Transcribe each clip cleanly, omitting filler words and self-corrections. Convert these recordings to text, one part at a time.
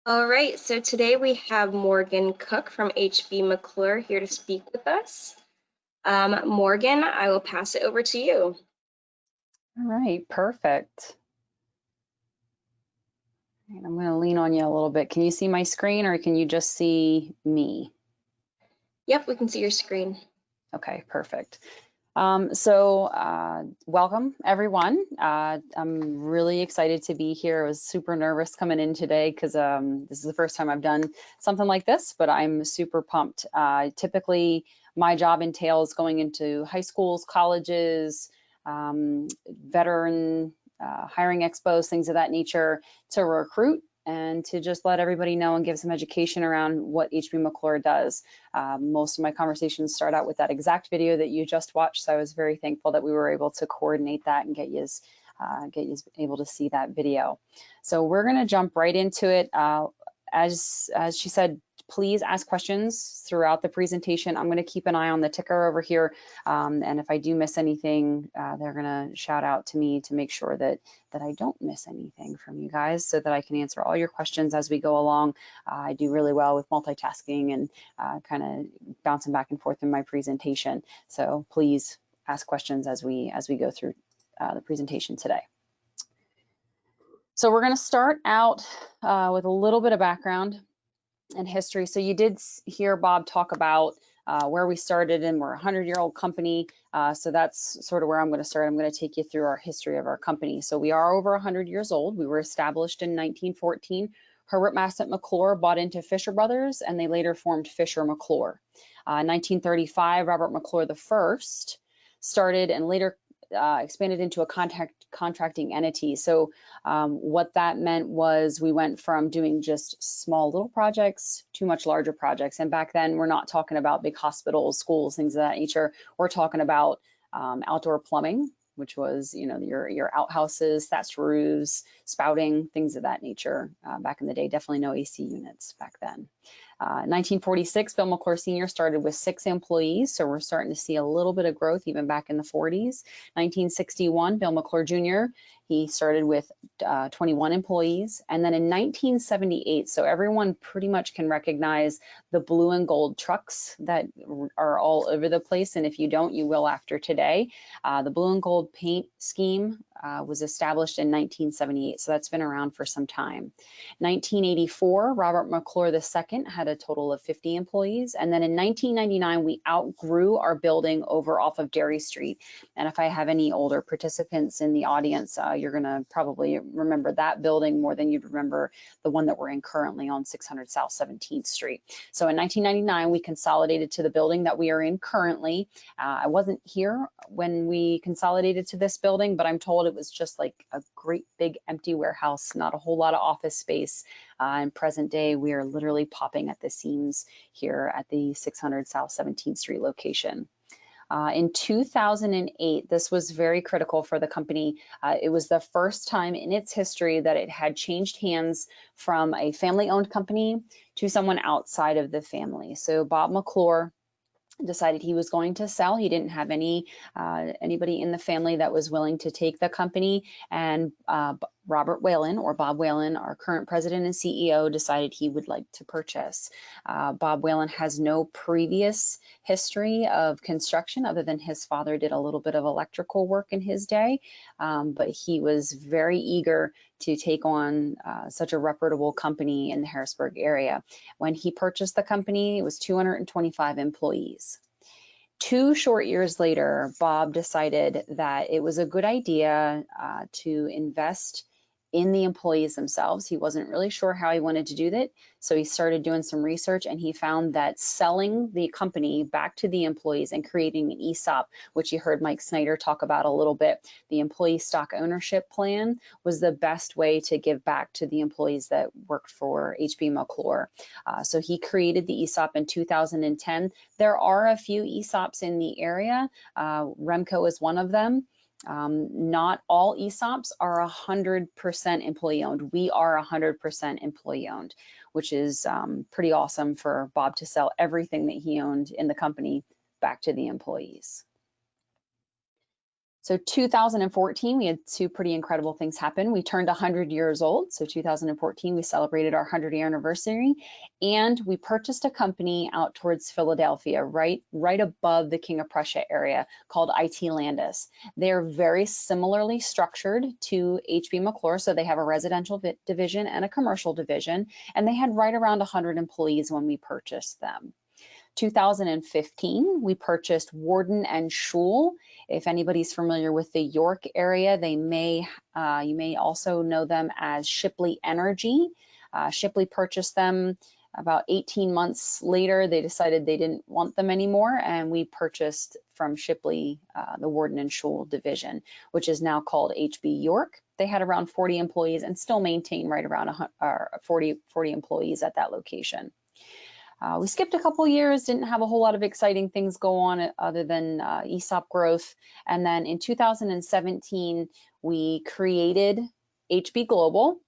All right, so today we have Morgan Cook from HB McClure here to speak with us. Morgan, I will pass it over to you. All right, perfect. And I'm going to lean on you a little bit. Can you see my screen or can you just see me? Yep, we can see your screen. Okay, perfect. Welcome everyone. I'm really excited to be here. I was super nervous coming in today because this is the first time I've done something like this, but I'm super pumped. Typically, my job entails going into high schools, colleges, veteran hiring expos, things of that nature to recruit and to just let everybody know and give some education around what HB McClure does. Most of my conversations start out with that exact video that you just watched, so I was very thankful that we were able to coordinate that and get you able to see that video. So we're going to jump right into it. As she said, please ask questions throughout the presentation. I'm going to keep an eye on the ticker over here, and if I do miss anything, they're going to shout out to me to make sure that I don't miss anything from you guys so that I can answer all your questions as we go along. I do really well with multitasking and kind of bouncing back and forth in my presentation. So please ask questions as we go through the presentation today. So we're going to start out with a little bit of background and history. So you did hear Bob talk about where we started, and we're a 100-year-old company. So that's sort of where I'm going to start. I'm going to take you through our history of our company. So we are over 100 years old. We were established in 1914. Herbert Massett McClure bought into Fisher Brothers, and they later formed Fisher McClure. 1935, Robert McClure I started and later expanded into a contracting entity. So what that meant was we went from doing just small little projects to much larger projects. And back then, we're not talking about big hospitals, schools, things of that nature. We're talking about outdoor plumbing, which was, you know, your outhouses, thatched roofs, spouting, things of that nature. Back in the day, definitely no AC units back then. 1946, Bill McClure Sr. started with 6 employees, so we're starting to see a little bit of growth even back in the 40s. 1961, Bill McClure Jr., he started with 21 employees. And then in 1978, so everyone pretty much can recognize the blue and gold trucks that are all over the place. And if you don't, you will after today. The blue and gold paint scheme was established in 1978, so that's been around for some time. 1984, Robert McClure II had a total of 50 employees. And then in 1999, we outgrew our building over off of Dairy Street. And if I have any older participants in the audience, you're going to probably remember that building more than you'd remember the one that we're in currently on 600 South 17th Street. So in 1999, we consolidated to the building that we are in currently. I wasn't here when we consolidated to this building, but I'm told it was just like a great big empty warehouse, not a whole lot of office space. In present day, we are literally popping at the seams here at the 600 South 17th Street location. In 2008, this was very critical for the company. It was the first time in its history that it had changed hands from a family-owned company to someone outside of the family. So Bob McClure decided he was going to sell. He didn't have anybody in the family that was willing to take the company, and Robert Whalen, or Bob Whalen, our current president and CEO, decided he would like to purchase. Bob Whalen has no previous history of construction other than his father did a little bit of electrical work in his day, but he was very eager to take on such a reputable company in the Harrisburg area. When he purchased the company, it was 225 employees. 2 short years later, Bob decided that it was a good idea to invest in the employees themselves. He wasn't really sure how he wanted to do that, so he started doing some research, and he found that selling the company back to the employees and creating an ESOP, which you heard Mike Snyder talk about a little bit, the employee stock ownership plan, was the best way to give back to the employees that worked for HB McClure. So he created the ESOP in 2010. There are a few ESOPs in the area. Remco is one of them. Not all ESOPs are 100% employee owned. We are 100% employee owned, which is pretty awesome for Bob to sell everything that he owned in the company back to the employees. So 2014, we had two pretty incredible things happen. We turned 100 years old. So 2014, we celebrated our 100-year anniversary, and we purchased a company out towards Philadelphia, right above the King of Prussia area, called IT Landis. They're very similarly structured to HB McClure. So they have a residential division and a commercial division, and they had right around 100 employees when we purchased them. 2015, we purchased Warden and Schul. If anybody's familiar with the York area, you may also know them as Shipley Energy. Shipley purchased them about 18 months later. They decided they didn't want them anymore, and we purchased from Shipley the Warden and Schul division, which is now called HB York. They had around 40 employees and still maintain right around 40 employees at that location. We skipped a couple years, didn't have a whole lot of exciting things go on other than ESOP growth. And then in 2017, we created HB Global.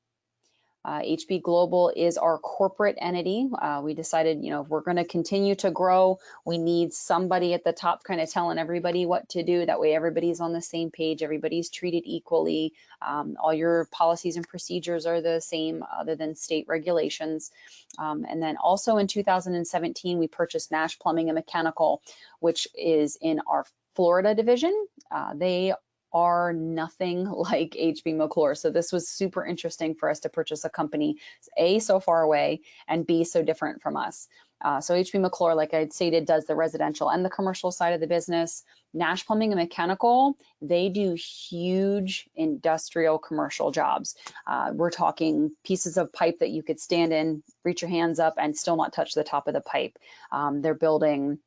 HB Global is our corporate entity. We decided, if we're going to continue to grow, we need somebody at the top kind of telling everybody what to do. That way everybody's on the same page, everybody's treated equally. All your policies and procedures are the same other than state regulations. And then also in 2017, we purchased Nash Plumbing and Mechanical, which is in our Florida division. They are nothing like HB McClure. So this was super interesting for us to purchase a company, A, so far away, and B, so different from us. So HB McClure, like I stated, does the residential and the commercial side of the business. Nash Plumbing and Mechanical, they do huge industrial commercial jobs. We're talking pieces of pipe that you could stand in, reach your hands up, and still not touch the top of the pipe. They're building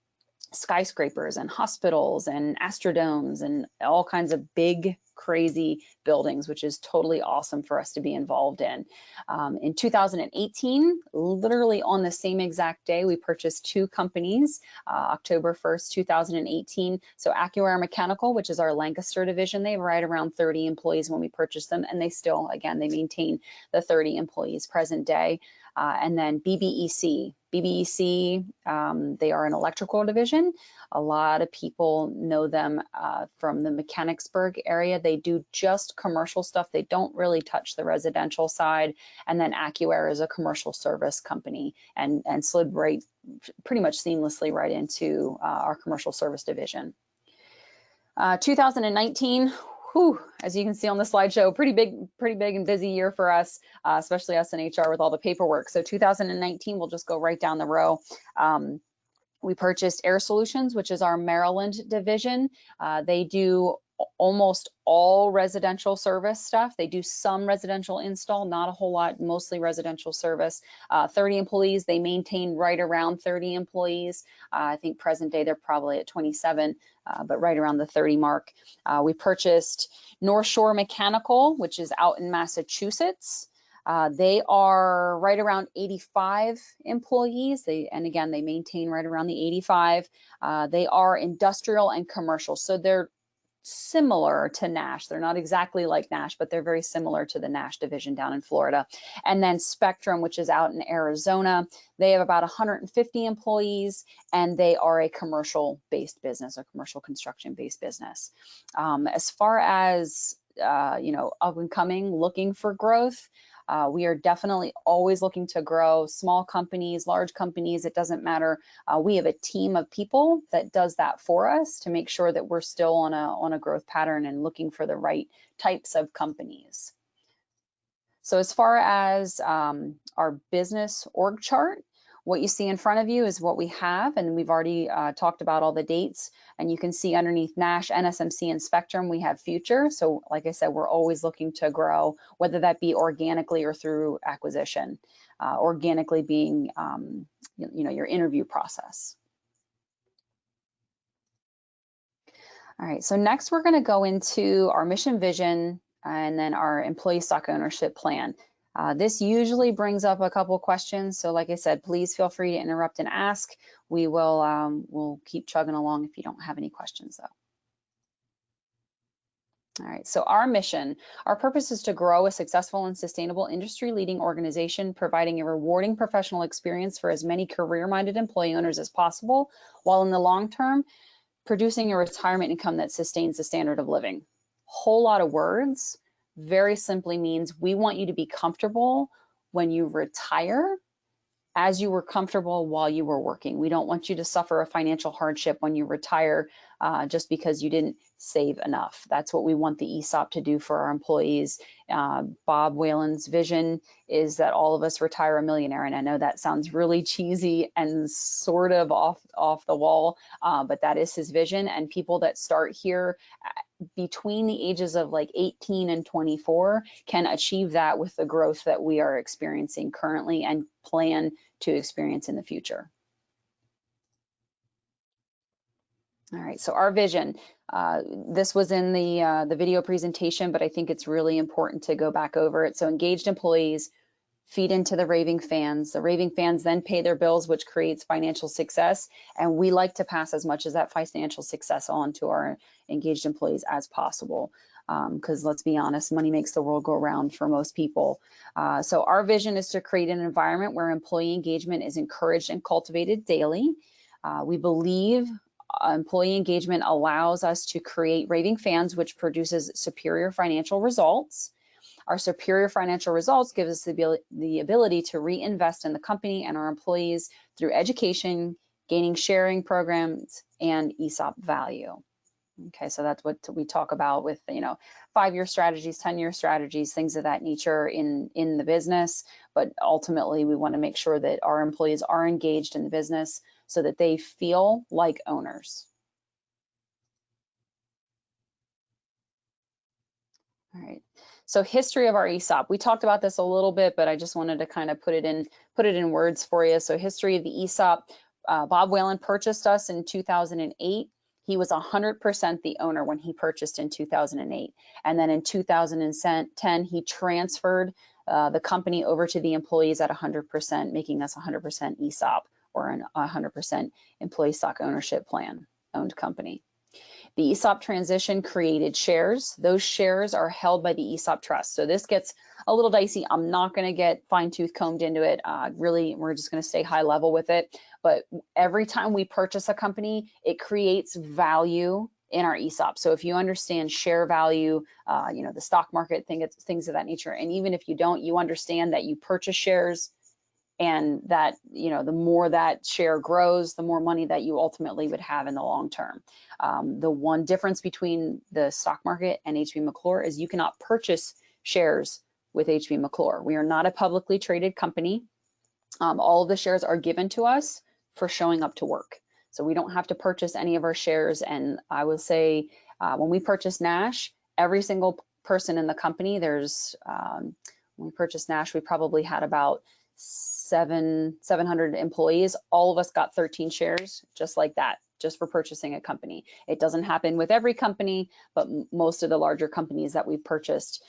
skyscrapers and hospitals and astrodomes and all kinds of big, crazy buildings, which is totally awesome for us to be involved in. In 2018, literally on the same exact day, we purchased two companies, October 1st, 2018. So AccuAir Mechanical, which is our Lancaster division, they have right around 30 employees when we purchased them, and they still, again, they maintain the 30 employees present day. And then BBEC. BBEC, they are an electrical division. A lot of people know them from the Mechanicsburg area. They do just commercial stuff. They don't really touch the residential side. And then AccuAir is a commercial service company and slid right, pretty much seamlessly right into our commercial service division. 2019, as you can see on the slideshow, pretty big and busy year for us, especially us in HR with all the paperwork. So 2019, we'll just go right down the row. We purchased Air Solutions, which is our Maryland division. They do almost all residential service stuff. They do some residential install, not a whole lot, mostly residential service. 30 employees, they maintain right around 30 employees. I think present day they're probably at 27, but right around the 30 mark. We purchased North Shore Mechanical, which is out in Massachusetts. They are right around 85 employees. And again, they maintain right around the 85. They are industrial and commercial, so they're similar to Nash. They're not exactly like Nash, but they're very similar to the Nash division down in Florida. And then Spectrum, which is out in Arizona, they have about 150 employees, and they are a commercial-based business, a commercial construction-based business. As far as up and coming, looking for growth, we are definitely always looking to grow. Small companies, large companies, it doesn't matter. We have a team of people that does that for us to make sure that we're still on a growth pattern and looking for the right types of companies. So as far as our business org chart, what you see in front of you is what we have, and we've already talked about all the dates, and you can see underneath Nash, NSMC, and Spectrum, we have future. So like I said, we're always looking to grow, whether that be organically or through acquisition. Organically being, your interview process. All right, so next we're gonna go into our mission, vision, and then our employee stock ownership plan. This usually brings up a couple questions. So like I said, please feel free to interrupt and ask. We will we'll keep chugging along if you don't have any questions though. All right, so our mission, our purpose is to grow a successful and sustainable industry-leading organization, providing a rewarding professional experience for as many career-minded employee owners as possible, while in the long term, producing a retirement income that sustains the standard of living. Whole lot of words, very simply means we want you to be comfortable when you retire as you were comfortable while you were working. We don't want you to suffer a financial hardship when you retire just because you didn't save enough. That's what we want the ESOP to do for our employees. Bob Whalen's vision is that all of us retire a millionaire. And I know that sounds really cheesy and sort of off the wall, but that is his vision. And people that start here between the ages of like 18 and 24 can achieve that with the growth that we are experiencing currently and plan to experience in the future. All right, so our vision, this was in the video presentation, but I think it's really important to go back over it. So engaged employees feed into the raving fans. The raving fans then pay their bills, which creates financial success. And we like to pass as much of that financial success on to our engaged employees as possible. Because let's be honest, money makes the world go round for most people. So our vision is to create an environment where employee engagement is encouraged and cultivated daily. We believe employee engagement allows us to create raving fans, which produces superior financial results. Our superior financial results give us the ability to reinvest in the company and our employees through education, gaining sharing programs, and ESOP value. Okay, so that's what we talk about with 5-year strategies, 10-year strategies, things of that nature in the business. But ultimately, we want to make sure that our employees are engaged in the business so that they feel like owners. All right. So history of our ESOP. We talked about this a little bit, but I just wanted to kind of put it in words for you. So history of the ESOP. Bob Whalen purchased us in 2008. He was 100% the owner when he purchased in 2008. And then in 2010, he transferred the company over to the employees at 100%, making us 100% ESOP, or a 100% employee stock ownership plan owned company. The ESOP transition created shares. Those shares are held by the ESOP trust. So this gets a little dicey. I'm not going to get fine-tooth combed into it. Really, we're just going to stay high level with it. But every time we purchase a company, it creates value in our ESOP. So if you understand share value, the stock market things of that nature, and even if you don't, you understand that you purchase shares, and that the more that share grows, the more money that you ultimately would have in the long term. The one difference between the stock market and HB McClure is you cannot purchase shares with HB McClure. We are not a publicly traded company. All of the shares are given to us for showing up to work. So we don't have to purchase any of our shares. And I will say when we purchased Nash, every single person in the company, when we purchased Nash, we probably had about 700 employees. All of us got 13 shares just like that, just for purchasing a company. It doesn't happen with every company, but most of the larger companies that we've purchased,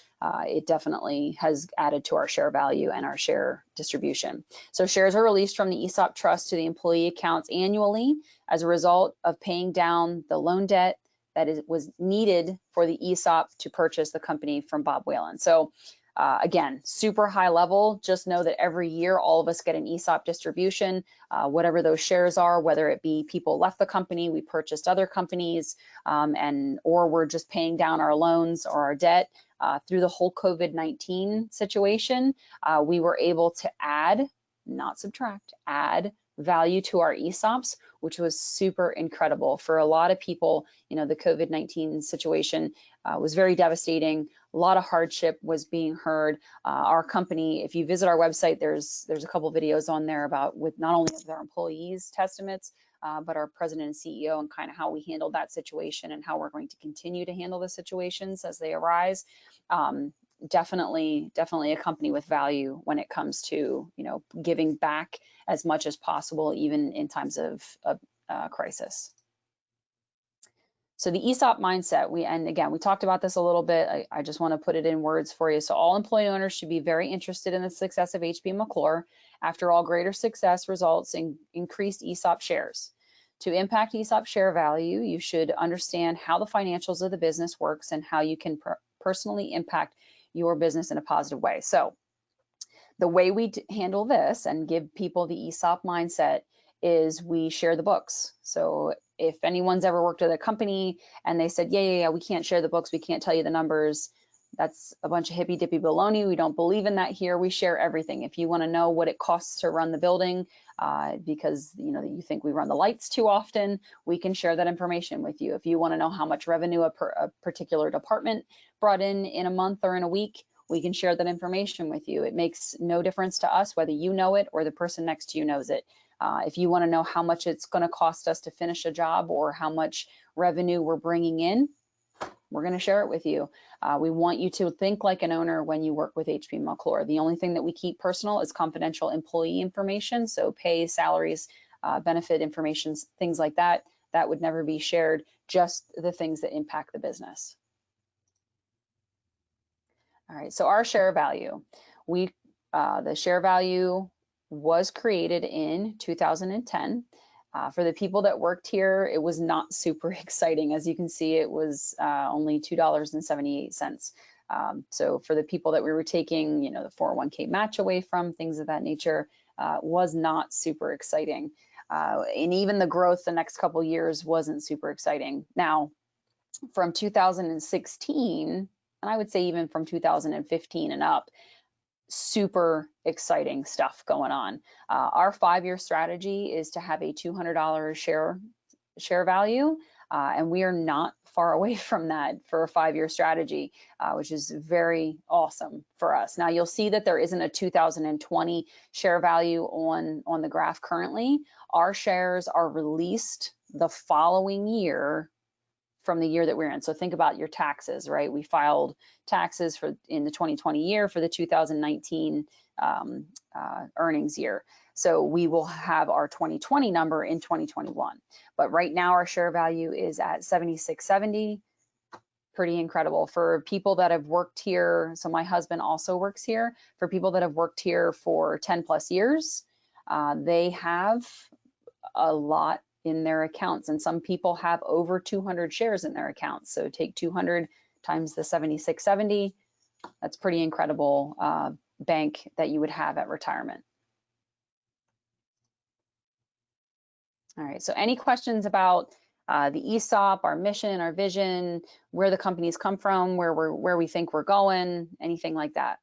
it definitely has added to our share value and our share distribution. So shares are released from the ESOP trust to the employee accounts annually as a result of paying down the loan debt that was needed for the ESOP to purchase the company from Bob Whalen. So again, super high level, just know that every year all of us get an ESOP distribution, whatever those shares are, whether it be people left the company, we purchased other companies, or we're just paying down our loans or our debt. Through the whole COVID-19 situation, we were able to add, not subtract, add value to our ESOPs, which was super incredible. For a lot of people, the COVID-19 situation was very devastating. A lot of hardship was being heard. Our company, if you visit our website, there's a couple videos on there about with not only with our employees' testaments, but our president and CEO and kind of how we handled that situation and how we're going to continue to handle the situations as they arise. Definitely a company with value when it comes to giving back as much as possible, even in times of crisis. So the ESOP mindset, and again, we talked about this a little bit. I just want to put it in words for you. So all employee owners should be very interested in the success of HB McClure. After all, greater success results in increased ESOP shares. To impact ESOP share value, you should understand how the financials of the business works and how you can personally impact your business in a positive way. So the way we handle this and give people the ESOP mindset is we share the books. So if anyone's ever worked with a company and they said, yeah, we can't share the books, we can't tell you the numbers, that's a bunch of hippy dippy baloney. We don't believe in that here. We share everything. If you want to know what it costs to run the building, because you think we run the lights too often, we can share that information with you. If you want to know how much revenue a particular department brought in a month or in a week, we can share that information with you. It makes no difference to us whether you know it or the person next to you knows it. If you want to know how much it's going to cost us to finish a job or how much revenue we're bringing in, we're going to share it with you. We want you to think like an owner when you work with HB McClure. The only thing that we keep personal is confidential employee information. So pay, salaries, benefit information, things like that, that would never be shared, just the things that impact the business. All right, so our share value. The share value was created in 2010. For the people that worked here, it was not super exciting. As you can see, it was only $2.78. So for the people that we were taking, the 401k match away from, things of that nature, was not super exciting. And even the growth the next couple years wasn't super exciting. Now, from 2016, and I would say even from 2015 and up, super exciting stuff going on. Our 5-year strategy is to have a $200 share value, and we are not far away from that for a 5-year strategy, which is very awesome for us. Now you'll see that there isn't a 2020 share value on the graph currently. Our shares are released the following year from the year that we're in. So think about your taxes, right? We filed taxes in the 2020 year for the 2019 earnings year. So we will have our 2020 number in 2021. But right now our share value is at 76.70. Pretty incredible for people that have worked here. So my husband also works here. For people that have worked here for 10 plus years, they have a lot in their accounts, and some people have over 200 shares in their accounts. So take 200 times the 76.70, that's pretty incredible bank that you would have at retirement. All right, so any questions about the ESOP, our mission, our vision, where the companies come from, where we think we're going, anything like that?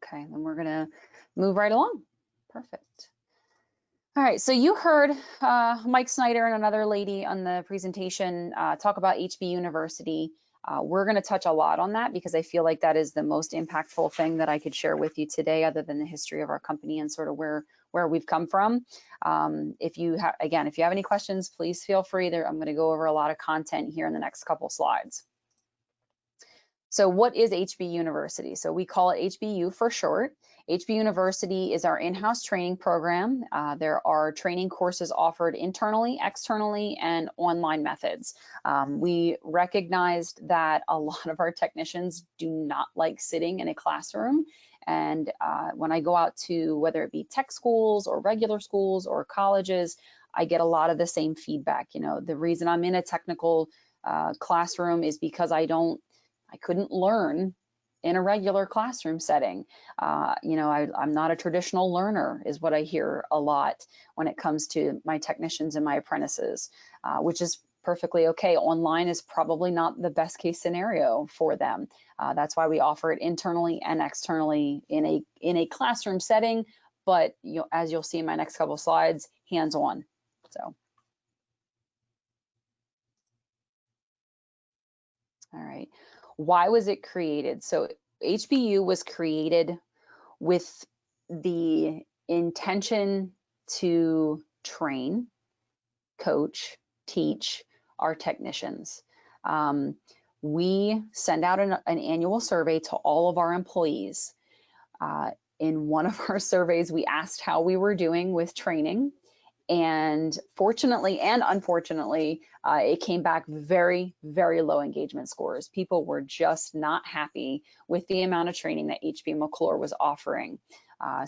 Okay, then we're gonna move right along. Perfect. All right, so you heard Mike Snyder and another lady on the presentation talk about HB University. We're gonna touch a lot on that because I feel like that is the most impactful thing that I could share with you today, other than the history of our company and sort of where we've come from. If you have any questions, please feel free. I'm gonna go over a lot of content here in the next couple slides. So what is HB University? So we call it HBU for short. HB University is our in-house training program. There are training courses offered internally, externally, and online methods. We recognized that a lot of our technicians do not like sitting in a classroom. And when I go out to, whether it be tech schools or regular schools or colleges, I get a lot of the same feedback. The reason I'm in a technical classroom is because I couldn't learn in a regular classroom setting. I'm not a traditional learner is what I hear a lot when it comes to my technicians and my apprentices, which is perfectly okay. Online is probably not the best case scenario for them. That's why we offer it internally and externally in a classroom setting, but as you'll see in my next couple slides, hands-on. So. All right. Why was it created? So HBU was created with the intention to train, coach, teach our technicians. We send out an annual survey to all of our employees. In one of our surveys, we asked how we were doing with training. And fortunately and unfortunately, it came back very, very low engagement scores. People were just not happy with the amount of training that HB McClure was offering.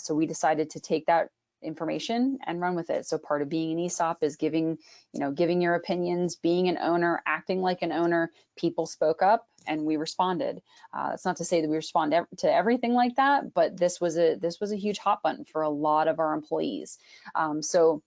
So we decided to take that information and run with it. So part of being an ESOP is giving your opinions, being an owner, acting like an owner. People spoke up and we responded. That's not to say that we respond to everything like that, but this was a huge hot button for a lot of our employees. So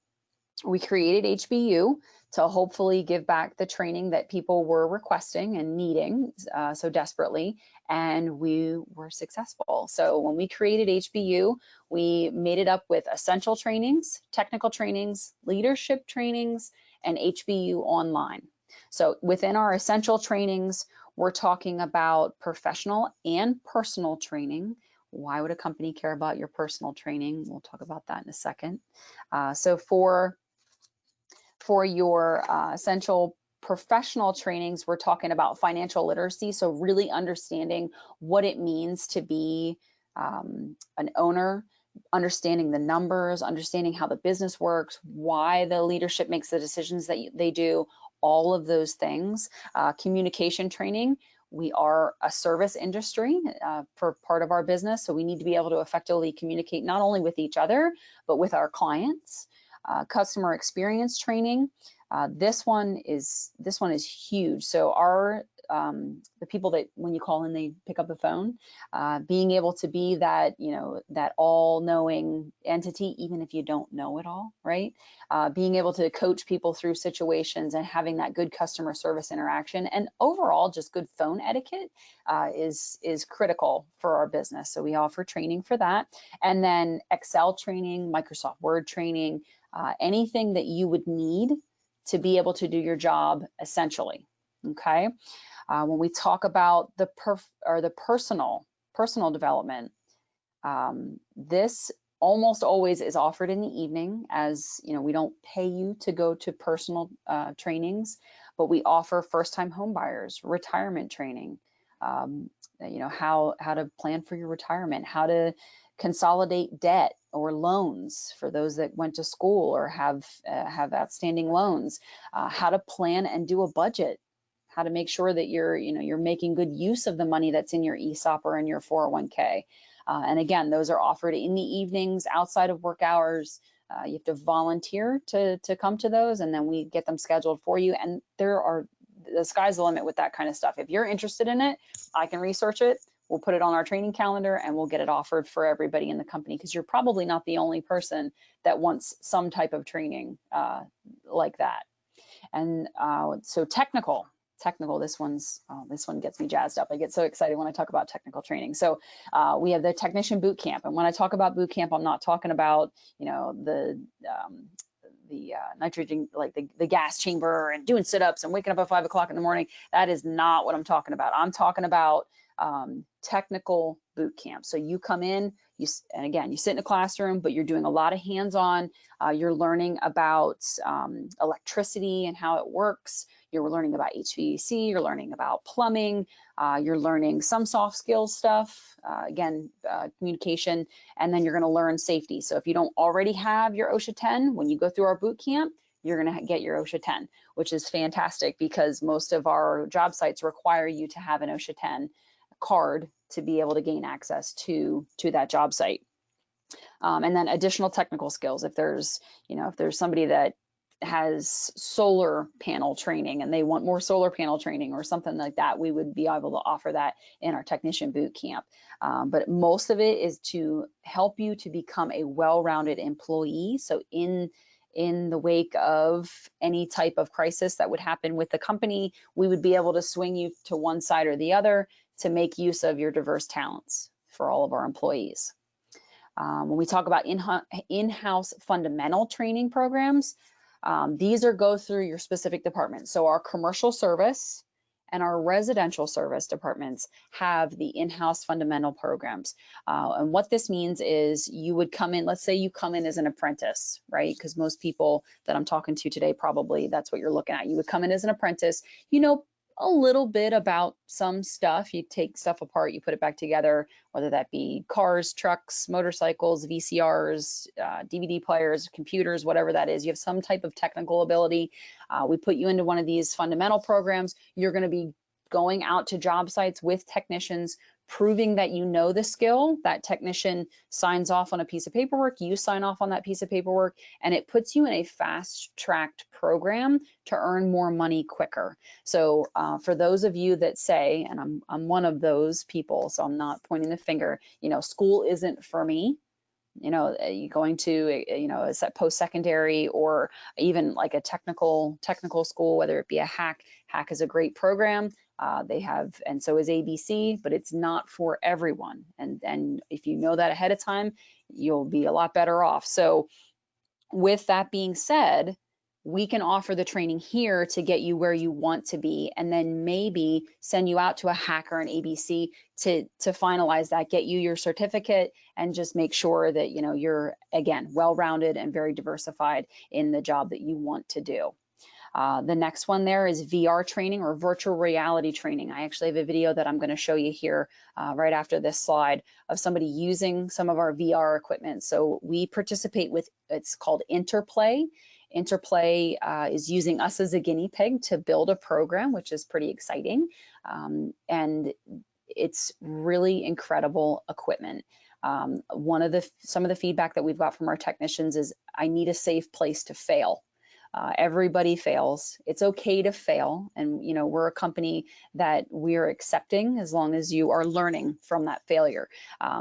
we created HBU to hopefully give back the training that people were requesting and needing so desperately, and we were successful. So when we created HBU, we made it up with essential trainings, technical trainings, leadership trainings, and HBU online. So within our essential trainings, we're talking about professional and personal training. Why would a company care about your personal training? We'll talk about that in a second. So for your essential professional trainings, we're talking about financial literacy. So really understanding what it means to be an owner, understanding the numbers, understanding how the business works, why the leadership makes the decisions that they do, all of those things. Communication training. We are a service industry for part of our business, so we need to be able to effectively communicate not only with each other, but with our clients. Customer experience training. This one is huge. So our the people that when you call in, they pick up the phone, being able to be that, that all-knowing entity, even if you don't know it all, right? Being able to coach people through situations and having that good customer service interaction, and overall just good phone etiquette is critical for our business. So we offer training for that. And then Excel training, Microsoft Word training, anything that you would need to be able to do your job essentially, okay? When we talk about the personal development, this almost always is offered in the evening, as we don't pay you to go to personal trainings, but we offer first-time home buyers retirement training, how to plan for your retirement, how to consolidate debt or loans for those that went to school or have outstanding loans, how to plan and do a budget, how to make sure that you're making good use of the money that's in your ESOP or in your 401k. And again, those are offered in the evenings outside of work hours. You have to volunteer to come to those, and then we get them scheduled for you. And the sky's the limit with that kind of stuff. If you're interested in it, I can research it. We'll put it on our training calendar and we'll get it offered for everybody in the company, because you're probably not the only person that wants some type of training like that. And so technical, this one gets me jazzed up. I get so excited when I talk about technical training. So we have the technician boot camp. And when I talk about boot camp, I'm not talking about, the nitrogen, like the gas chamber and doing sit-ups and waking up at 5 o'clock in the morning. That is not what I'm talking about. I'm talking about technical boot camp. So you come in, and again, you sit in a classroom, but you're doing a lot of hands-on. You're learning about electricity and how it works. You're learning about HVAC. You're learning about plumbing. You're learning some soft skills stuff. Again, communication, and then you're going to learn safety. So if you don't already have your OSHA 10, when you go through our boot camp, you're going to get your OSHA 10, which is fantastic because most of our job sites require you to have an OSHA 10 card to be able to gain access to that job site. And then additional technical skills. If there's somebody that has solar panel training and they want more solar panel training or something like that, we would be able to offer that in our technician boot camp. But most of it is to help you to become a well-rounded employee. So in the wake of any type of crisis that would happen with the company, we would be able to swing you to one side or the other to make use of your diverse talents for all of our employees. When we talk about in-house fundamental training programs, these go through your specific department. So our commercial service and our residential service departments have the in-house fundamental programs. And what this means is you would come in, let's say you come in as an apprentice, right? Because most people that I'm talking to today, probably that's what you're looking at. You would come in as an apprentice, a little bit about some stuff. You take stuff apart, you put it back together, whether that be cars, trucks, motorcycles, VCRs, DVD players, computers, whatever that is. You have some type of technical ability. We put you into one of these fundamental programs. You're going to be going out to job sites with technicians, proving that you know the skill. That technician signs off on a piece of paperwork, you sign off on that piece of paperwork, and it puts you in a fast-tracked program to earn more money quicker. So for those of you that say, and I'm one of those people, so I'm not pointing the finger, you know, school isn't for me. You know, you going to, you know, a post-secondary or even like a technical school, whether it be a hack is a great program. They have, and so is ABC, but it's not for everyone. And if you know that ahead of time, you'll be a lot better off. So with that being said, we can offer the training here to get you where you want to be, and then maybe send you out to a hack or an ABC to finalize that, get you your certificate, and just make sure that, you know, you're, again, well-rounded and very diversified in the job that you want to do. The next one there is VR training or virtual reality training. I actually have a video that I'm going to show you here right after this slide of somebody using some of our VR equipment. So we participate with, it's called Interplay. Interplay is using us as a guinea pig to build a program, which is pretty exciting. And it's really incredible equipment. Some of the feedback that we've got from our technicians is, I need a safe place to fail. Everybody fails. It's okay to fail. And, you know, we're a company that we're accepting as long as you are learning from that failure.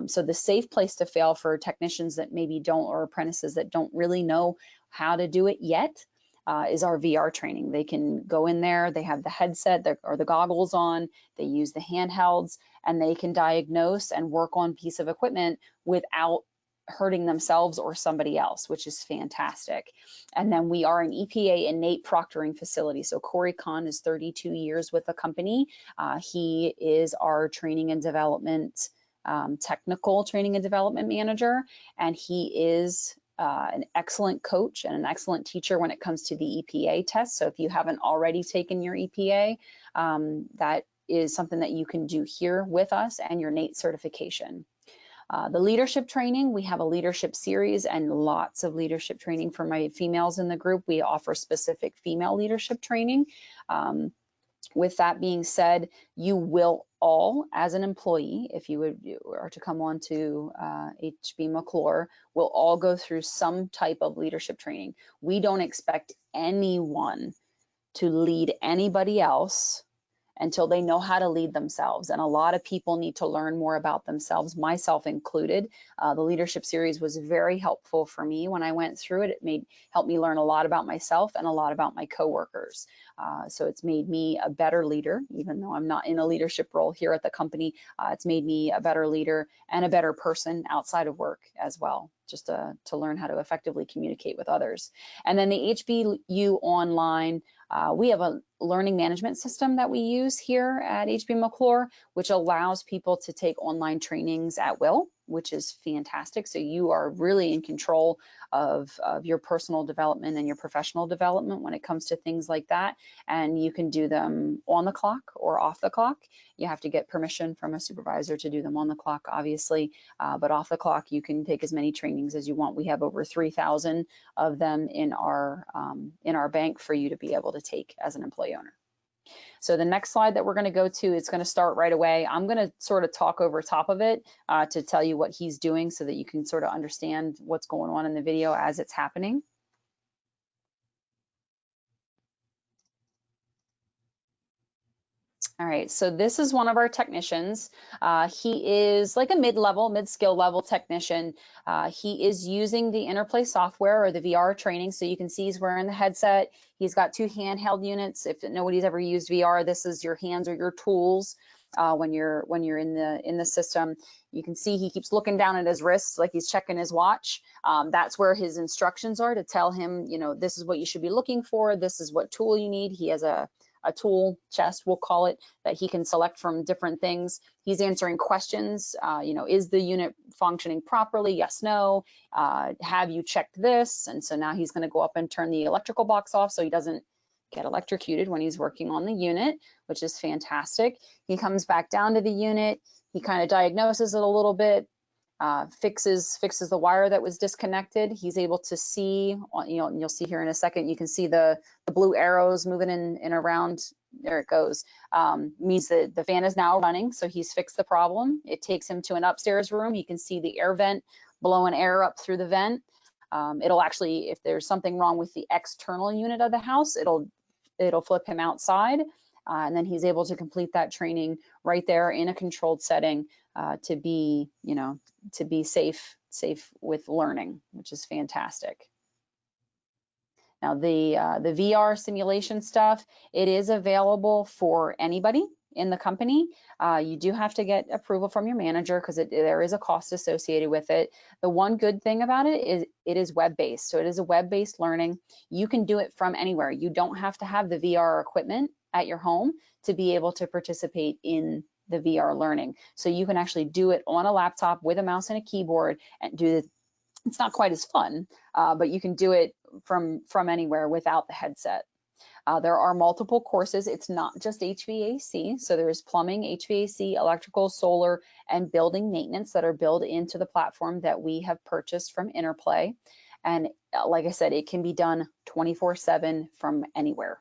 So the safe place to fail for technicians that maybe don't, or apprentices that don't really know how to do it yet, is our VR training. They can go in there, they have the headset or the goggles on, they use the handhelds, and they can diagnose and work on piece of equipment without hurting themselves or somebody else, which is fantastic. And then we are an EPA innate proctoring facility. So Corey Kahn is 32 years with the company. He is our training and development, technical training and development manager, and he is an excellent coach and an excellent teacher when it comes to the EPA test. So if you haven't already taken your EPA, that is something that you can do here with us and your NATE certification. The leadership training, we have a leadership series and lots of leadership training for my females in the group. We offer specific female leadership training. With that being said, you will all, as an employee, if you are to come on to HB McClure, will all go through some type of leadership training. We don't expect anyone to lead anybody else until they know how to lead themselves. And a lot of people need to learn more about themselves, myself included. The leadership series was very helpful for me when I went through it. It helped me learn a lot about myself and a lot about my coworkers. So it's made me a better leader, even though I'm not in a leadership role here at the company. It's made me a better leader and a better person outside of work as well, just to learn how to effectively communicate with others. And then the HBU online, we have a learning management system that we use here at HB McClure, which allows people to take online trainings at will, which is fantastic. So you are really in control of your personal development and your professional development when it comes to things like that. And you can do them on the clock or off the clock. You have to get permission from a supervisor to do them on the clock, obviously, but off the clock, you can take as many trainings as you want. We have over 3,000 of them in our bank for you to be able to take as an employee owner. So the next slide that we're going to go to is going to start right away. I'm going to sort of talk over top of it to tell you what he's doing so that you can sort of understand what's going on in the video as it's happening. All right, so this is one of our technicians. He is like a mid-skill level technician. He is using the Interplay software or the VR training. So you can see he's wearing the headset. He's got 2 handheld units. If nobody's ever used VR, this is your hands or your tools when you're in the system. You can see he keeps looking down at his wrists like he's checking his watch. That's where his instructions are to tell him, you know, this is what you should be looking for. This is what tool you need. He has a tool chest, we'll call it, that he can select from different things. He's answering questions, you know, is the unit functioning properly? Yes, no. Have you checked this? And so now he's going to go up and turn the electrical box off so he doesn't get electrocuted when he's working on the unit, which is fantastic. He comes back down to the unit. He kind of diagnoses it a little bit, fixes the wire that was disconnected. He's able to see, you know, and you'll see here in a second, you can see the blue arrows moving in and around there it goes, means that the fan is now running. So he's fixed the problem. It takes him to an upstairs room. You can see the air vent blowing air up through the vent. It'll actually, if there's something wrong with the external unit of the house, it'll flip him outside. And then he's able to complete that training right there in a controlled setting to be, to be safe with learning, which is fantastic. Now the VR simulation stuff, it is available for anybody in the company. You do have to get approval from your manager because there is a cost associated with it. The one good thing about it is it is web-based. So it is a web-based learning. You can do it from anywhere. You don't have to have the VR equipment at your home to be able to participate in the VR learning. So you can actually do it on a laptop with a mouse and a keyboard and do it. It's not quite as fun, but you can do it from anywhere without the headset. There are multiple courses. It's not just HVAC. So there's plumbing, HVAC, electrical, solar, and building maintenance that are built into the platform that we have purchased from Interplay. And like I said, it can be done 24/7 from anywhere.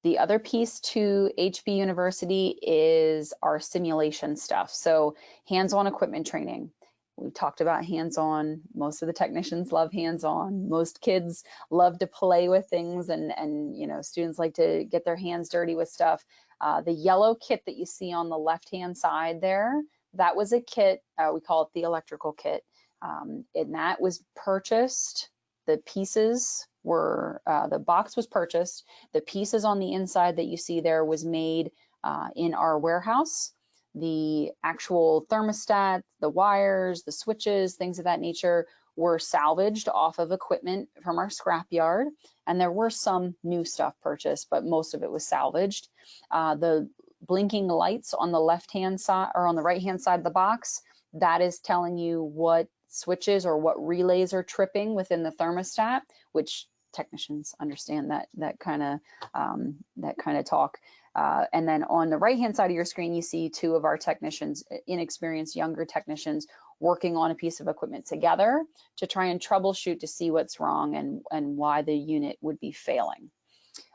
The other piece to HB University is our simulation stuff. So hands-on equipment training. We talked about hands-on. Most of the technicians love hands-on. Most kids love to play with things, and students like to get their hands dirty with stuff. The yellow kit that you see on the left-hand side there, that was a kit, we call it the electrical kit, and that was purchased. The pieces were, the box was purchased. The pieces on the inside that you see there was made in our warehouse. The actual thermostat, the wires, the switches, things of that nature were salvaged off of equipment from our scrapyard. And there were some new stuff purchased, but most of it was salvaged. The blinking lights on the left-hand side or on the right-hand side of the box, that is telling you what switches or what relays are tripping within the thermostat, which technicians understand that kind of talk. And then on the right-hand side of your screen, you see two of our technicians, inexperienced younger technicians, working on a piece of equipment together to try and troubleshoot to see what's wrong and why the unit would be failing.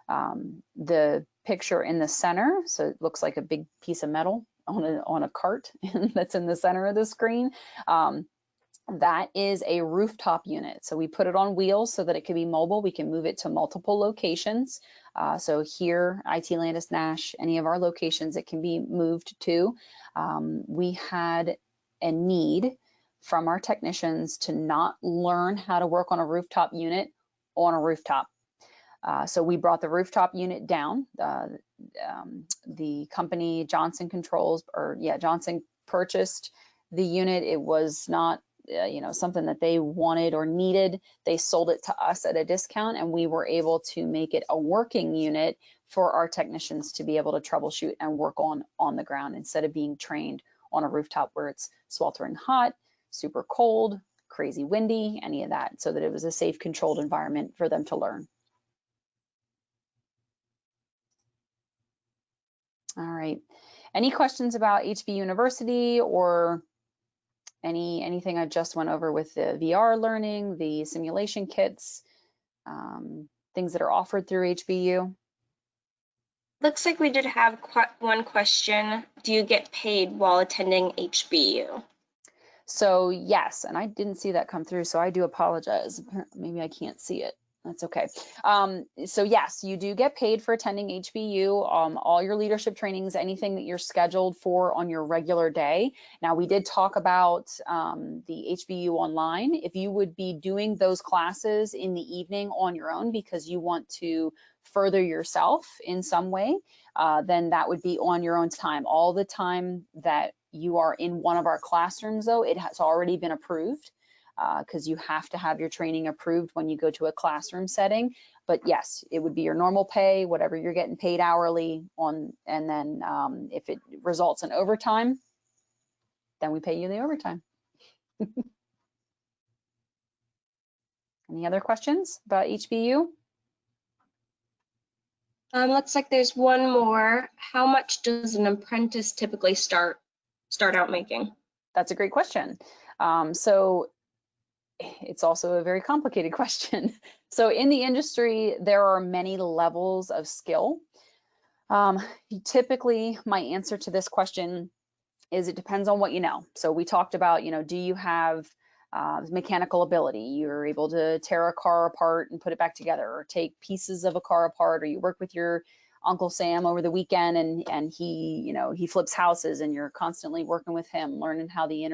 The picture in the center, so it looks like a big piece of metal on a cart that's in the center of the screen. That is a rooftop unit. So we put it on wheels so that it can be mobile. We can move it to multiple locations. So here, IT Landis Nash, any of our locations, it can be moved to. We had a need from our technicians to not learn how to work on a rooftop unit on a rooftop. So we brought the rooftop unit down. The company Johnson Johnson purchased the unit. It was not something that they wanted or needed. They sold it to us at a discount, and we were able to make it a working unit for our technicians to be able to troubleshoot and work on the ground instead of being trained on a rooftop where it's sweltering hot, super cold, crazy windy, any of that, so that it was a safe, controlled environment for them to learn. All right. Any questions about HB University or anything I just went over with the VR learning, the simulation kits, things that are offered through HBU? Looks like we did have one question. Do you get paid while attending HBU? So yes, and I didn't see that come through, so I do apologize. Maybe I can't see it. That's okay. So yes, you do get paid for attending HBU, all your leadership trainings, anything that you're scheduled for on your regular day. Now, we did talk about the HBU online. If you would be doing those classes in the evening on your own because you want to further yourself in some way, then that would be on your own time. All the time that you are in one of our classrooms, though, it has already been approved, because you have to have your training approved when you go to a classroom setting. But yes, it would be your normal pay, whatever you're getting paid hourly on, and then if it results in overtime, then we pay you the overtime. Any other questions about HBU? Looks like there's one more. How much does an apprentice typically start out making? That's a great question. So it's also a very complicated question. So in the industry, there are many levels of skill. Typically, my answer to this question is it depends on what you know. So we talked about, do you have mechanical ability? You're able to tear a car apart and put it back together, or take pieces of a car apart, or you work with your Uncle Sam over the weekend and he flips houses and you're constantly working with him, learning how the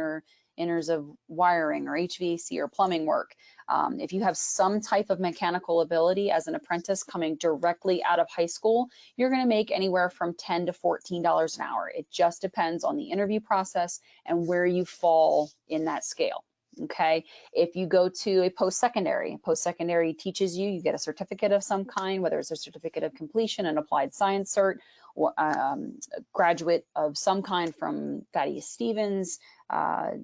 inners of wiring or HVAC or plumbing work. If you have some type of mechanical ability as an apprentice coming directly out of high school, you're going to make anywhere from $10 to $14 an hour. It just depends on the interview process and where you fall in that scale. Okay, if you go to a post-secondary teaches you, you get a certificate of some kind, whether it's a certificate of completion, an applied science cert, or graduate of some kind from Thaddeus Stevens, Thaddeus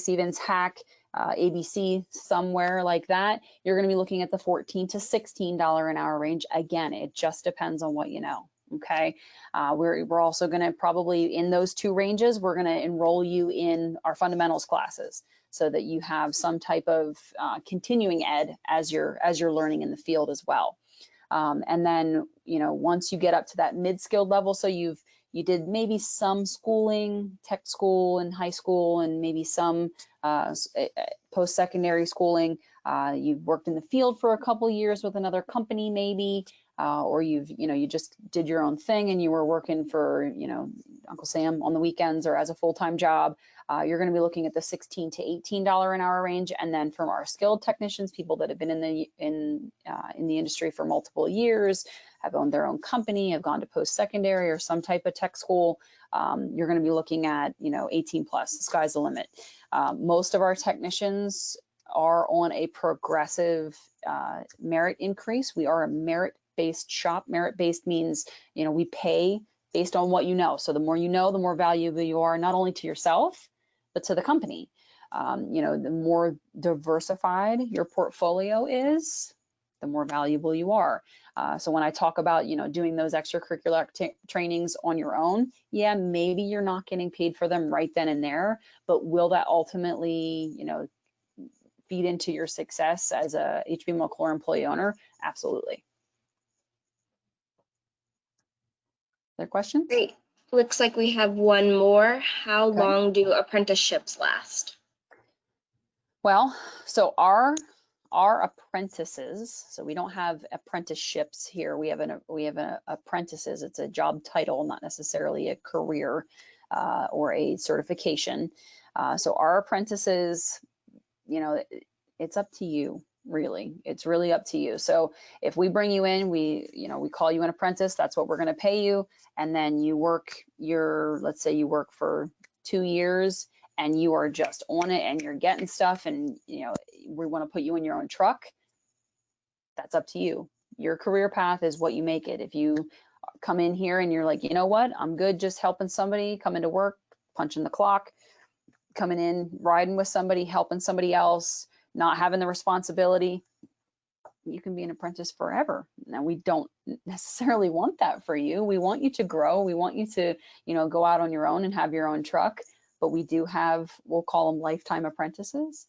Stevens, Hack, ABC, somewhere like that, you're going to be looking at the $14 to $16 an hour range. Again, it just depends on what you know. Okay, we're also going to probably in those two ranges, we're going to enroll you in our fundamentals classes so that you have some type of continuing ed as you're learning in the field as well. And then, once you get up to that mid-skilled level, so you did maybe some schooling, tech school in high school, and maybe some post-secondary schooling. You've worked in the field for a couple years with another company maybe, or you just did your own thing and you were working for, Uncle Sam on the weekends or as a full-time job. You're going to be looking at the $16 to $18 an hour range. And then from our skilled technicians, people that have been in the industry for multiple years, have owned their own company, have gone to post-secondary or some type of tech school, you're going to be looking at 18 plus. The sky's the limit. Most of our technicians are on a progressive merit increase. We are a merit-based shop. Merit-based means we pay based on what you know. So the more you know, the more valuable you are, not only to yourself but to the company. The more diversified your portfolio is, the more valuable you are. So when I talk about, doing those extracurricular trainings on your own, yeah, maybe you're not getting paid for them right then and there, but will that ultimately, feed into your success as a HB McClure employee owner? Absolutely. Other questions? Great. Looks like we have one more. How Okay. long do apprenticeships last? Well, so our apprentices, so we don't have apprenticeships here. We have an apprentices. It's a job title, not necessarily a career or a certification. So our apprentices, it's up to you, really. It's really up to you. So if we bring you in, we call you an apprentice, that's what we're going to pay you. And then you work let's say you work for 2 years and you are just on it and you're getting stuff and, we want to put you in your own truck. That's up to you. Your career path is what you make it. If you come in here and you're like, you know what, I'm good just helping somebody, coming to work, punching the clock, coming in, riding with somebody, helping somebody else, not having the responsibility, you can be an apprentice forever. Now, we don't necessarily want that for you. We want you to grow. We want you to, go out on your own and have your own truck. But we do have, we'll call them lifetime apprentices.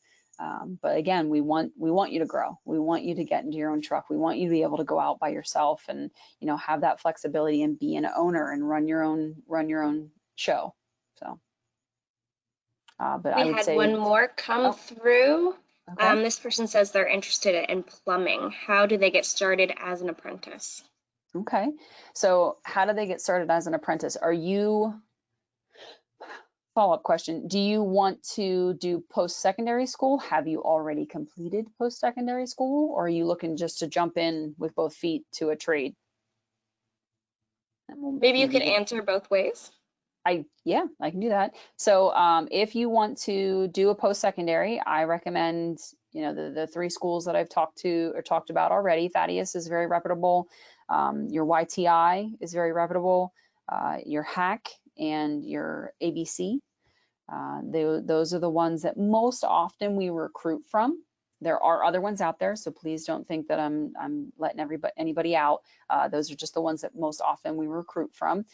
But again, we want you to grow. We want you to get into your own truck. We want you to be able to go out by yourself and, have that flexibility and be an owner and run your own show. So. But I would say we had one more come through. Okay. This person says they're interested in plumbing. How do they get started as an apprentice? Okay. So how do they get started as an apprentice? Follow-up question, do you want to do post-secondary school? Have you already completed post-secondary school? Or are you looking just to jump in with both feet to a trade? Maybe you could answer both ways. Yeah, I can do that. So if you want to do a post-secondary, I recommend, the 3 schools that I've talked about already. Thaddeus is very reputable. Your YTI is very reputable. Your Hack and your ABC. Those are the ones that most often we recruit from. There are other ones out there, so please don't think that I'm letting anybody out. Those are just the ones that most often we recruit from.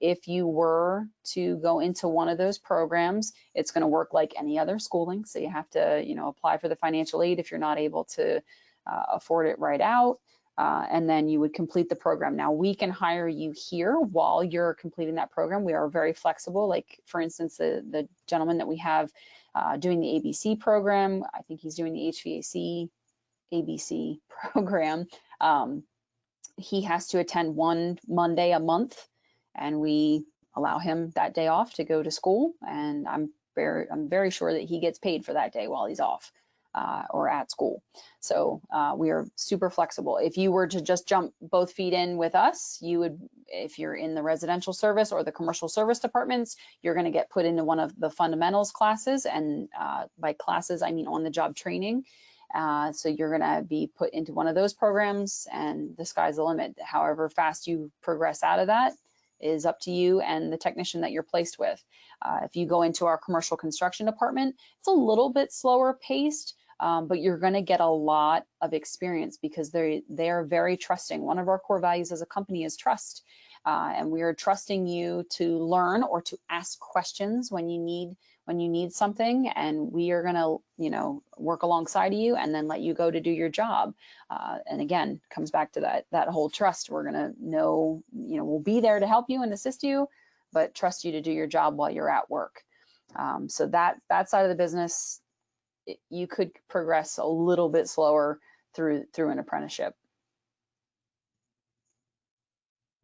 If you were to go into one of those programs, it's going to work like any other schooling. So you have to, apply for the financial aid if you're not able to afford it right out. And then you would complete the program. Now we can hire you here while you're completing that program. We are very flexible. Like for instance, the gentleman that we have doing the ABC program, I think he's doing the HVAC ABC program. He has to attend one Monday a month, and we allow him that day off to go to school. And I'm very sure that he gets paid for that day while he's off. Or at school. So we are super flexible. If you were to just jump both feet in with us, you would, if you're in the residential service or the commercial service departments, you're going to get put into one of the fundamentals classes. And by classes, I mean on the job training. So you're going to be put into one of those programs, and the sky's the limit. However fast you progress out of that is up to you and the technician that you're placed with. If you go into our commercial construction department, it's a little bit slower paced, but you're going to get a lot of experience because they are very trusting. One of our core values as a company is trust, and we are trusting you to learn or to ask questions when you need something, and we are going to work alongside you and then let you go to do your job. And again, comes back to that whole trust. We're going to know, we'll be there to help you and assist you, but trust you to do your job while you're at work. So that side of the business, you could progress a little bit slower through an apprenticeship.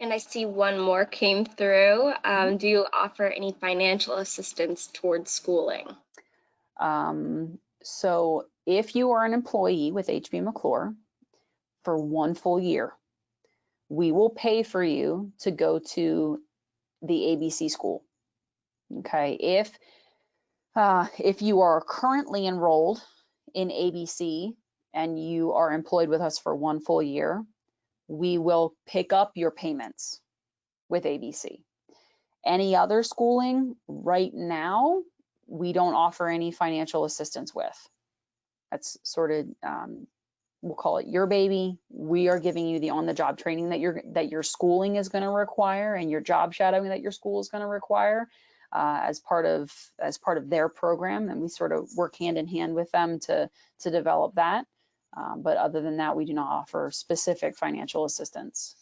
And I see one more came through. Do you offer any financial assistance towards schooling? So if you are an employee with HB McClure for 1 full year, we will pay for you to go to the ABC school. Okay, if you are currently enrolled in ABC and you are employed with us for 1 full year, we will pick up your payments with ABC. Any other schooling right now, we don't offer any financial assistance with. That's sort of, we'll call it your baby. We are giving you the on-the-job training that your schooling is going to require, and your job shadowing that your school is going to require as part of their program, and we sort of work hand in hand with them to develop that. But other than that, we do not offer specific financial assistance.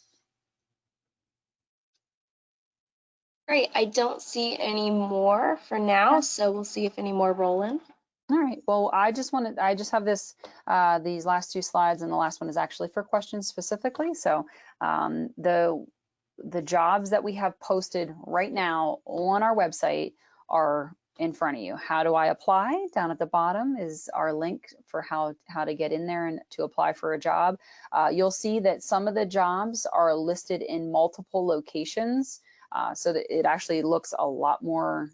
Great. I don't see any more for now, so we'll see if any more roll in. All right. Well, I just have this, these last 2 slides, and the last one is actually for questions specifically. So the jobs that we have posted right now on our website are in front of you. How do I apply? Down at the bottom is our link for how to get in there and to apply for a job. You'll see that some of the jobs are listed in multiple locations, so that it actually looks a lot more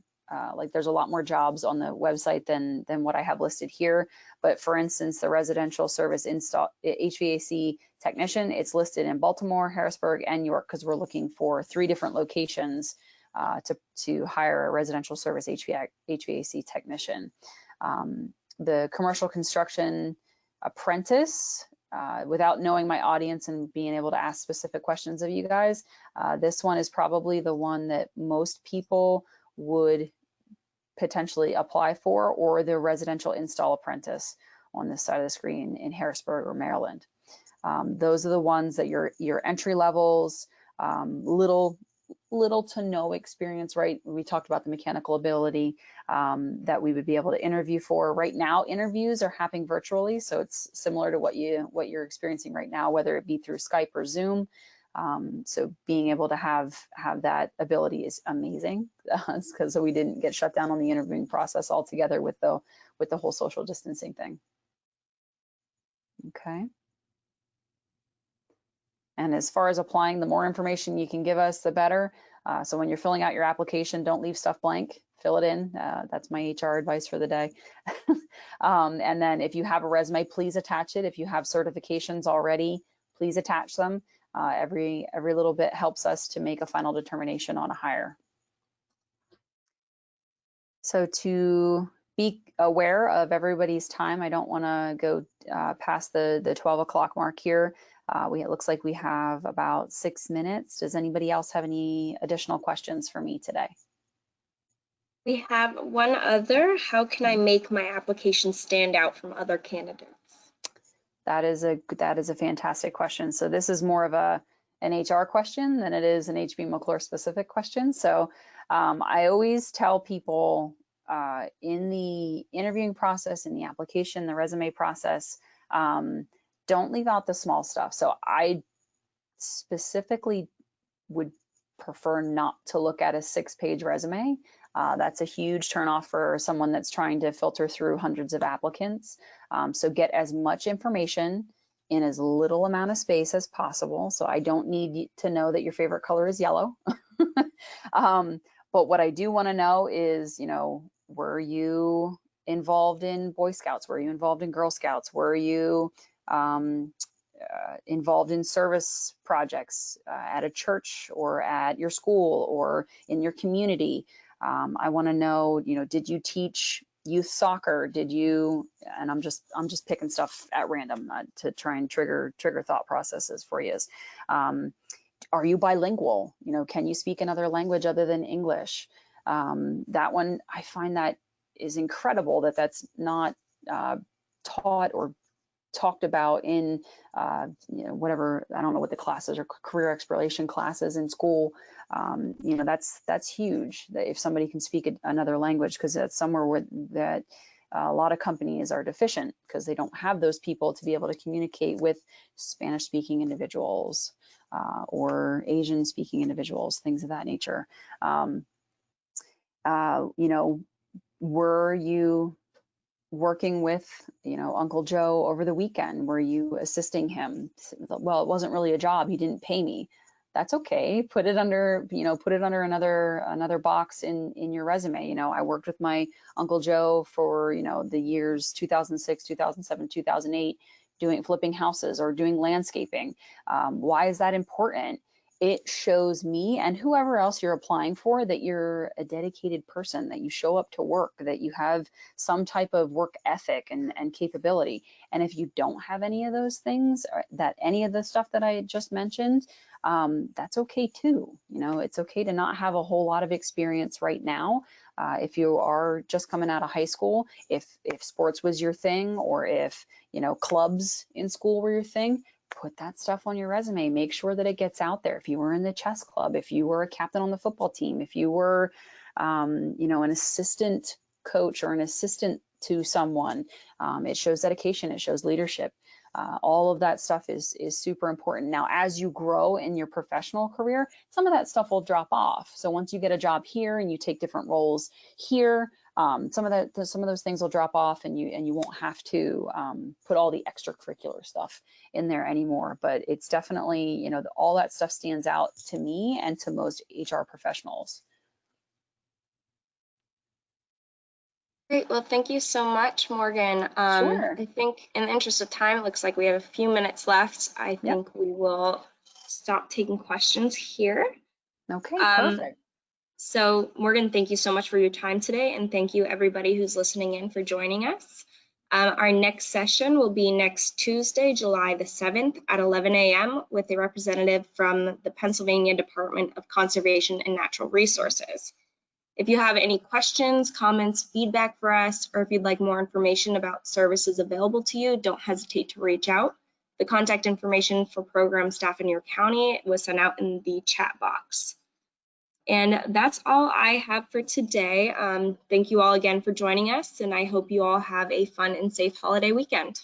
like there's a lot more jobs on the website than what I have listed here. But for instance, the residential service install HVAC technician, it's listed in Baltimore, Harrisburg, and York, because we're looking for 3 different locations to hire a residential service HVAC technician. The commercial construction apprentice, without knowing my audience and being able to ask specific questions of you guys, this one is probably the one that most people would potentially apply for, or the residential install apprentice on this side of the screen in Harrisburg or Maryland. Those are the ones that your entry levels, little to no experience, right? We talked about the mechanical ability that we would be able to interview for. Right now, interviews are happening virtually, so it's similar to what you're experiencing right now, whether it be through Skype or Zoom. So being able to have that ability is amazing, because we didn't get shut down on the interviewing process altogether with the whole social distancing thing. Okay. And as far as applying, the more information you can give us, the better. So when you're filling out your application, don't leave stuff blank. Fill it in. That's my HR advice for the day. And then if you have a resume, please attach it. If you have certifications already, please attach them. Every little bit helps us to make a final determination on a hire. So to be aware of everybody's time. I don't want to go past the 12 o'clock mark here. It looks like we have about 6 minutes. Does anybody else have any additional questions for me today? We have one other. How can I make my application stand out from other candidates? That is a fantastic question. So this is more of an HR question than it is an HB McClure specific question. So I always tell people in the interviewing process, in the application, the resume process, don't leave out the small stuff. So I specifically would prefer not to look at a 6-page resume. That's a huge turnoff for someone that's trying to filter through hundreds of applicants. So get as much information in as little amount of space as possible. So I don't need to know that your favorite color is yellow. But what I do want to know is, were you involved in Boy Scouts? Were you involved in Girl Scouts? Were you involved in service projects at a church or at your school or in your community? I want to know, did you teach youth soccer? Did you? And I'm just picking stuff at random to try and trigger thought processes for you. Are you bilingual? Can you speak another language other than English? That one, I find that is incredible that's not taught or talked about in whatever, I don't know what the classes are, career exploration classes in school. That's huge that if somebody can speak another language, because that's somewhere where that a lot of companies are deficient because they don't have those people to be able to communicate with Spanish speaking individuals or Asian speaking individuals, things of that nature. Were you working with, Uncle Joe over the weekend? Were you assisting him? Well, it wasn't really a job. He didn't pay me. That's okay. Put it under, another box in your resume. I worked with my Uncle Joe for, the years 2006, 2007, 2008, flipping houses or doing landscaping. Why is that important? It shows me and whoever else you're applying for that you're a dedicated person, that you show up to work, that you have some type of work ethic and capability. And if you don't have any of those things, that any of the stuff that I just mentioned, that's okay too. It's okay to not have a whole lot of experience right now. If you are just coming out of high school, if sports was your thing, or if, clubs in school were your thing, put that stuff on your resume. Make sure that it gets out there. If you were in the chess club, if you were a captain on the football team, if you were, an assistant coach or an assistant to someone, it shows dedication, it shows leadership. All of that stuff is super important. Now, as you grow in your professional career, some of that stuff will drop off. So once you get a job here and you take different roles here, some of those things will drop off, and you won't have to put all the extracurricular stuff in there anymore. But it's definitely, all that stuff stands out to me and to most HR professionals. Great. Well, thank you so much, Morgan. Sure. I think in the interest of time, it looks like we have a few minutes left. I think we will stop taking questions here. Okay, perfect. So Morgan, thank you so much for your time today, and thank you everybody who's listening in for joining us. Our next session will be next Tuesday, July the 7th at 11 a.m. with a representative from the Pennsylvania Department of Conservation and Natural Resources. If you have any questions, comments, feedback for us, or if you'd like more information about services available to you, don't hesitate to reach out. The contact information for program staff in your county was sent out in the chat box. And that's all I have for today. Thank you all again for joining us, and I hope you all have a fun and safe holiday weekend.